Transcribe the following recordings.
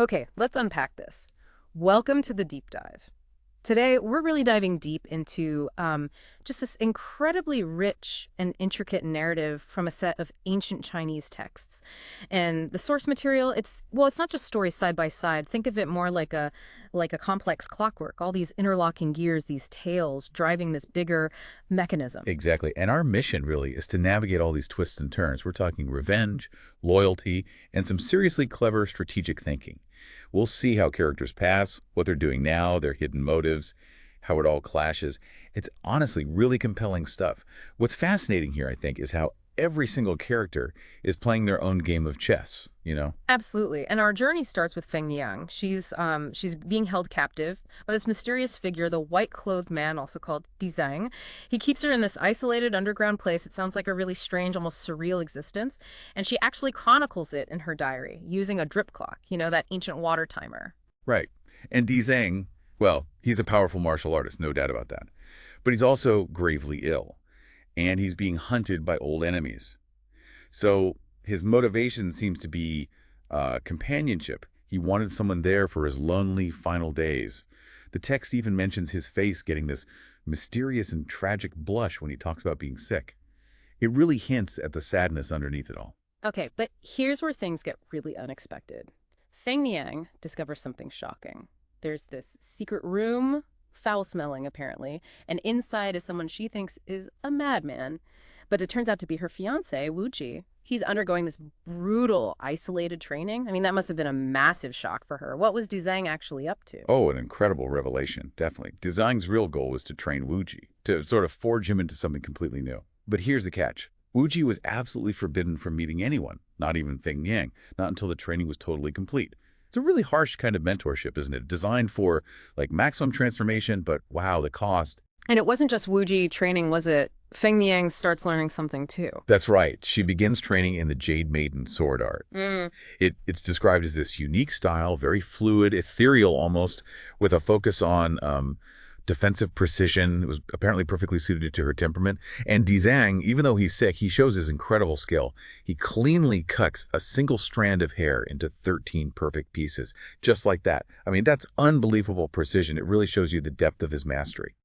Okay, let's unpack this. Welcome to the deep dive. Today, we're really diving deep into just this incredibly rich and intricate narrative from a set of ancient Chinese texts. And the source material, it's not just stories side by side. Think of it more like a complex clockwork, all these interlocking gears, these tales driving this bigger mechanism. Exactly. And our mission really is to navigate all these twists and turns. We're talking revenge, loyalty, and some seriously clever strategic thinking. We'll see how characters pass, what they're doing now, their hidden motives, how it all clashes. It's honestly really compelling stuff. What's fascinating here, I think, is how every single character is playing their own game of chess, you know? Absolutely. And our journey starts with Feng Yang. She's being held captive by this mysterious figure, the white-clothed man, also called Dizang. He keeps her in this isolated underground place. It sounds like a really strange, almost surreal existence. And she actually chronicles it in her diary using a drip clock, that ancient water timer. Right. And Di Zhang, well, he's a powerful martial artist, no doubt about that. But he's also gravely ill, and he's being hunted by old enemies. So his motivation seems to be companionship. He wanted someone there for his lonely final days. The text even mentions his face getting this mysterious and tragic blush when he talks about being sick. It really hints at the sadness underneath it all. Okay, but here's where things get really unexpected. Feng Yang discovers something shocking. There's this secret room, foul-smelling apparently, and inside is someone she thinks is a madman. But it turns out to be her fiancé, Wu Ji. He's undergoing this brutal, isolated training. I mean, that must have been a massive shock for her. What was Dizang actually up to? Oh, an incredible revelation, definitely. Dizang's real goal was to train Wu Ji, to sort of forge him into something completely new. But here's the catch. Wu Ji was absolutely forbidden from meeting anyone, not even Feng Yang, not until the training was totally complete. It's a really harsh kind of mentorship, isn't it? Designed for, like, maximum transformation, but wow, the cost. And it wasn't just Wu Ji training, was it? Feng Yang starts learning something too. That's right. She begins training in the Jade Maiden sword art. It's described as this unique style, very fluid, ethereal almost, with a focus on defensive precision. It was apparently perfectly suited to her temperament. And Dizang, even though he's sick, he shows his incredible skill. He cleanly cuts a single strand of hair into 13 perfect pieces, just like that. I mean, that's unbelievable precision. It really shows you the depth of his mastery.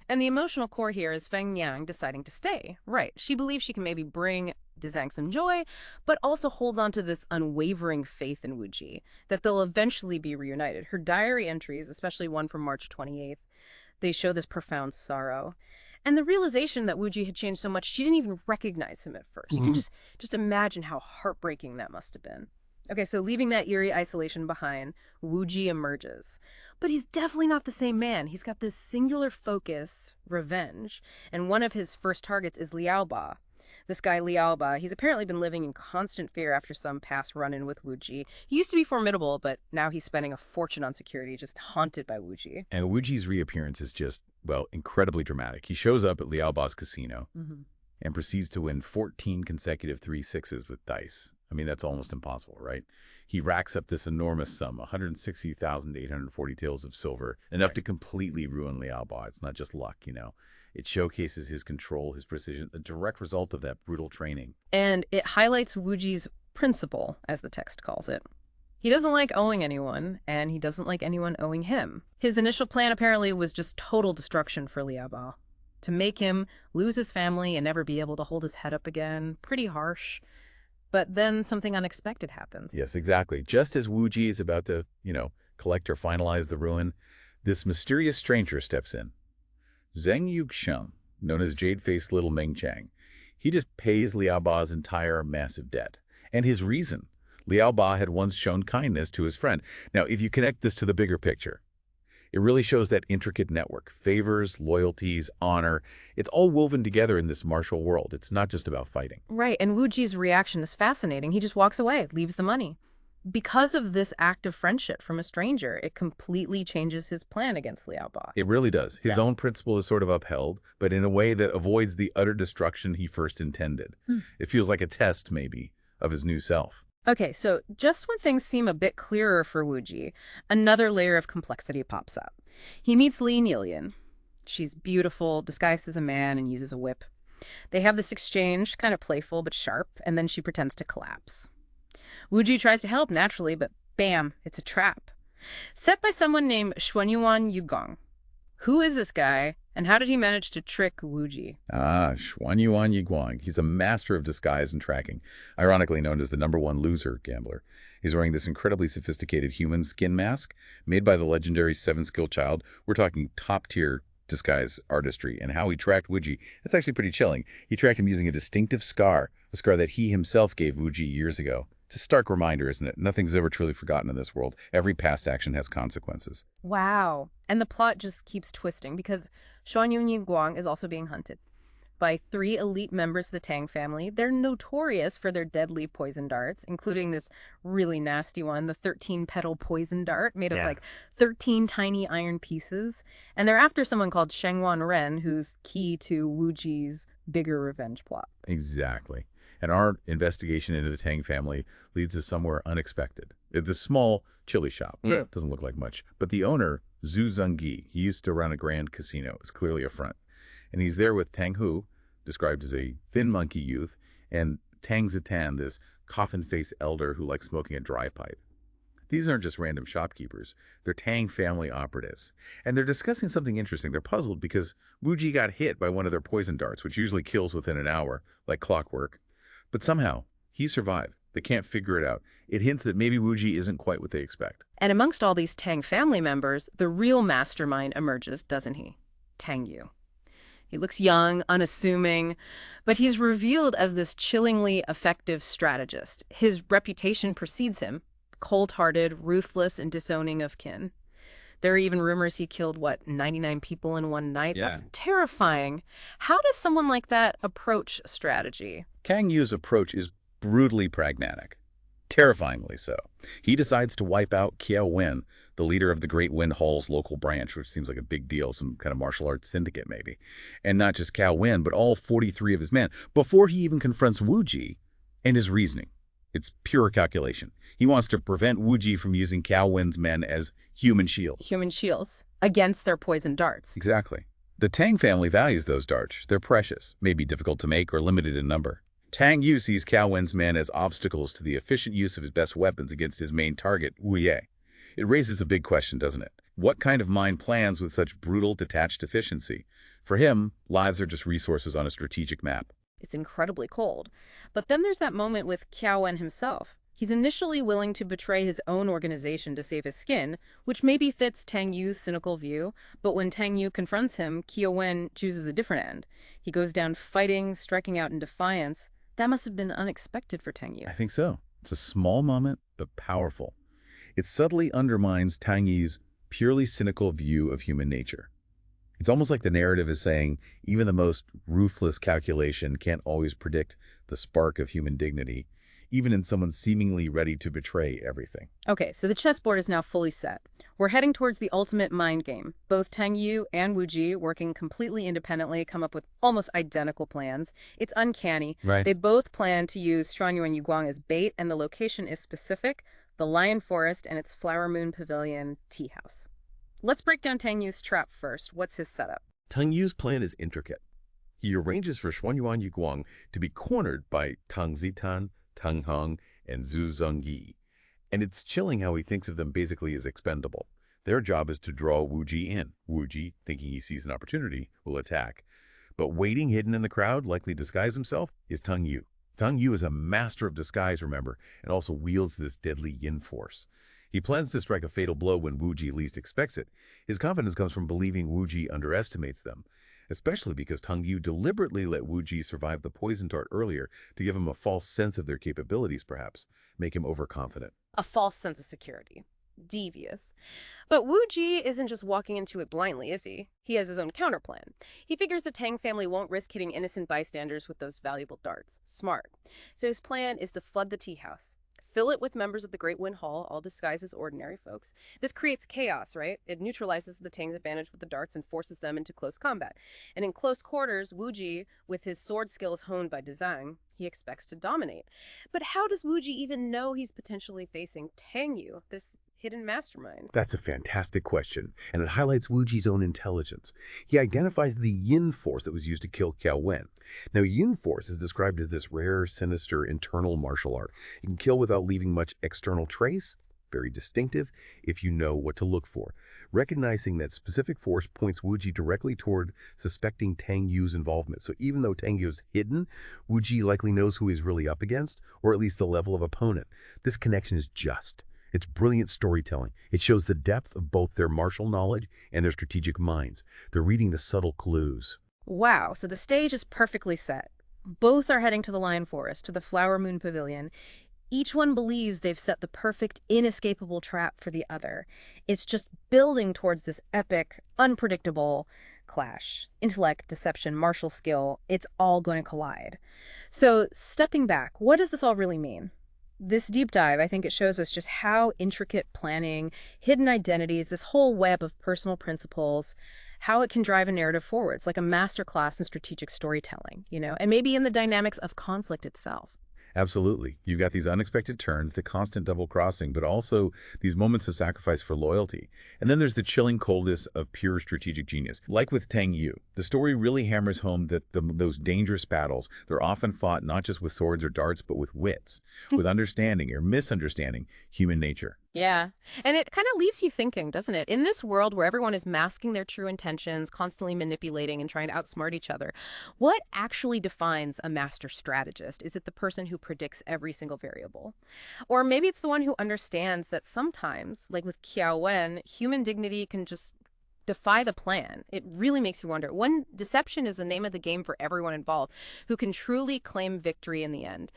And the emotional core here is Feng Yang deciding to stay. Right. She believes she can maybe bring Dizang some joy, but also holds on to this unwavering faith in Wu Ji, that they'll eventually be reunited. Her diary entries, especially one from March 28th, they show this profound sorrow. And the realization that Wu Ji had changed so much, she didn't even recognize him at first. You can just imagine how heartbreaking that must have been. Okay, so leaving that eerie isolation behind, Wu Ji emerges. But he's definitely not the same man. He's got this singular focus, revenge, and one of his first targets is Liao Ba. This guy, Liao Ba, he's apparently been living in constant fear after some past run-in with Wu Ji. He used to be formidable, but now he's spending a fortune on security, just haunted by Wu Ji. And Wu Ji's reappearance is just, well, incredibly dramatic. He shows up at Liao Ba's casino and proceeds to win 14 consecutive 3-6s with dice. I mean, that's almost impossible, right? He racks up this enormous sum, 160,840 taels of silver, enough to completely ruin Liao Ba. It's not just luck, It showcases his control, his precision, a direct result of that brutal training. And it highlights Wu Ji's principle, as the text calls it. He doesn't like owing anyone, and he doesn't like anyone owing him. His initial plan apparently was just total destruction for Liao Ba, to make him lose his family and never be able to hold his head up again. Pretty harsh. But then something unexpected happens. Yes, exactly. Just as Wu Ji is about to, collect or finalize the ruin, this mysterious stranger steps in. Zheng Yuxiang, known as Jade-Faced Little Meng Chang. He just pays Liao Ba's entire massive debt. And his reason. Liao Ba had once shown kindness to his friend. Now, if you connect this to the bigger picture, it really shows that intricate network. Favors, loyalties, honor. It's all woven together in this martial world. It's not just about fighting. Right, and Wu Ji's reaction is fascinating. He just walks away, leaves the money. Because of this act of friendship from a stranger, it completely changes his plan against Liao Ba. It really does. His own principle is sort of upheld, but in a way that avoids the utter destruction he first intended. It feels like a test, maybe, of his new self. Okay, so just when things seem a bit clearer for Wu Ji, another layer of complexity pops up. He meets Li Nilian. She's beautiful, disguised as a man, and uses a whip. They have this exchange, kind of playful but sharp, and then she pretends to collapse. Wu Ji tries to help naturally, but Bam, it's a trap. Set by someone named Xuanyuan Yugong. Who is this guy, and how did he manage to trick Wuji? Ah, Xuanyuan Yiguang. He's a master of disguise and tracking, ironically known as the #1 loser gambler. He's wearing this incredibly sophisticated human skin mask made by the legendary Seven-Skill Child. We're talking top-tier disguise artistry, and how he tracked Wuji. It's actually pretty chilling. He tracked him using a distinctive scar, a scar that he himself gave Wuji years ago. It's a stark reminder, isn't it? Nothing's ever truly forgotten in this world. Every past action has consequences. Wow. And the plot just keeps twisting because Xuanyun Guang is also being hunted by 3 elite members of the Tang family. They're notorious for their deadly poison darts, including this really nasty one, the 13-petal poison dart made of like 13 tiny iron pieces. And they're after someone called Shengwan Ren, who's key to Wuji's bigger revenge plot. Exactly. And our investigation into the Tang family leads us somewhere unexpected. This small chili shop. Doesn't look like much. But the owner, Zhu Zengyi, he used to run a grand casino. It's clearly a front. And he's there with Tang Hu, described as a thin monkey youth, and Tang Zitan, this coffin-faced elder who likes smoking a dry pipe. These aren't just random shopkeepers. They're Tang family operatives. And they're discussing something interesting. They're puzzled because Wuji got hit by one of their poison darts, which usually kills within an hour, like clockwork. But somehow, he survived. They can't figure it out. It hints that maybe Wuji isn't quite what they expect. And amongst all these Tang family members, the real mastermind emerges, doesn't he? Tang Yu. He looks young, unassuming, but he's revealed as this chillingly effective strategist. His reputation precedes him, cold-hearted, ruthless, and disowning of kin. There are even rumors he killed, 99 people in one night? Yeah. That's terrifying. How does someone like that approach strategy? Kang Yu's approach is brutally pragmatic, terrifyingly so. He decides to wipe out Kiao Wen, the leader of the Great Wind Hall's local branch, which seems like a big deal, some kind of martial arts syndicate maybe. And not just Kiao Wen, but all 43 of his men, before he even confronts Wuji and his reasoning. It's pure calculation. He wants to prevent Wuji from using Kiao Wen's men as human shields. Human shields against their poison darts. Exactly. The Tang family values those darts. They're precious, maybe difficult to make or limited in number. Tang Yu sees Kiao Wen's men as obstacles to the efficient use of his best weapons against his main target, Wu Ye. It raises a big question, doesn't it? What kind of mind plans with such brutal, detached efficiency? For him, lives are just resources on a strategic map. It's incredibly cold. But then there's that moment with Kiao Wen himself. He's initially willing to betray his own organization to save his skin, which maybe fits Tang Yu's cynical view, but when Tang Yu confronts him, Kiao Wen chooses a different end. He goes down fighting, striking out in defiance. That must have been unexpected for Tang Yu. I think so. It's a small moment, but powerful. It subtly undermines Tang Yu's purely cynical view of human nature. It's almost like the narrative is saying, even the most ruthless calculation can't always predict the spark of human dignity, even in someone seemingly ready to betray everything. Okay, so the chessboard is now fully set. We're heading towards the ultimate mind game. Both Tang Yu and Wu Ji, working completely independently, come up with almost identical plans. It's uncanny. Right. They both plan to use Xuanyuan Yuguang as bait, and the location is specific, the Lion Forest and its Flower Moon Pavilion tea house. Let's break down Tang Yu's trap first. What's his setup? Tang Yu's plan is intricate. He arranges for Xuanyuan Yuguang to be cornered by Tang Zitan, Tang Heng, and Zhu Zengyi. And it's chilling how he thinks of them basically as expendable. Their job is to draw Wuji in. Wuji, thinking he sees an opportunity, will attack. But waiting hidden in the crowd, likely disguise himself, is Tang Yu. Tang Yu is a master of disguise, remember, and also wields this deadly yin force. He plans to strike a fatal blow when Wuji least expects it. His confidence comes from believing Wuji underestimates them, especially because Tang Yu deliberately let Wuji survive the poison dart earlier to give him a false sense of their capabilities, perhaps, make him overconfident. A false sense of security. Devious. But Wu Ji isn't just walking into it blindly, is he? He has his own counterplan. He figures the Tang family won't risk hitting innocent bystanders with those valuable darts. Smart. So his plan is to flood the tea house. Fill it with members of the Great Wind Hall, all disguised as ordinary folks. This creates chaos, right? It neutralizes the Tang's advantage with the darts and forces them into close combat. And in close quarters, Wu Ji, with his sword skills honed by Zhang, he expects to dominate. But how does Wu Ji even know he's potentially facing Tang Yu, this hidden mastermind? That's a fantastic question, and it highlights Wuji's own intelligence. He identifies the yin force that was used to kill Kiao Wen. Now, yin force is described as this rare, sinister, internal martial art. It can kill without leaving much external trace. very distinctive if you know what to look for. Recognizing that specific force points Wuji directly toward suspecting Tang Yu's involvement. So even though Tang Yu is hidden, Wuji likely knows who he's really up against, or at least the level of opponent. This connection is just. It's brilliant storytelling. It shows the depth of both their martial knowledge and their strategic minds. They're reading the subtle clues. Wow, so the stage is perfectly set. Both are heading to the Lion Forest, to the Flower Moon Pavilion. Each one believes they've set the perfect, inescapable trap for the other. It's just building towards this epic, unpredictable clash. Intellect, deception, martial skill, it's all going to collide. So, stepping back, what does this all really mean? This deep dive, I think it shows us just how intricate planning, hidden identities, this whole web of personal principles, how it can drive a narrative forwards, like a masterclass in strategic storytelling, and maybe in the dynamics of conflict itself. Absolutely. You've got these unexpected turns, the constant double crossing, but also these moments of sacrifice for loyalty. And then there's the chilling coldness of pure strategic genius. Like with Tang Yu, the story really hammers home that those dangerous battles, they're often fought not just with swords or darts, but with wits, with understanding or misunderstanding human nature. Yeah. And it kind of leaves you thinking, doesn't it? In this world where everyone is masking their true intentions, constantly manipulating and trying to outsmart each other, what actually defines a master strategist? Is it the person who predicts every single variable? Or maybe it's the one who understands that sometimes, like with Qiao Wen, human dignity can just defy the plan. It really makes you wonder when deception is the name of the game for everyone involved, who can truly claim victory in the end.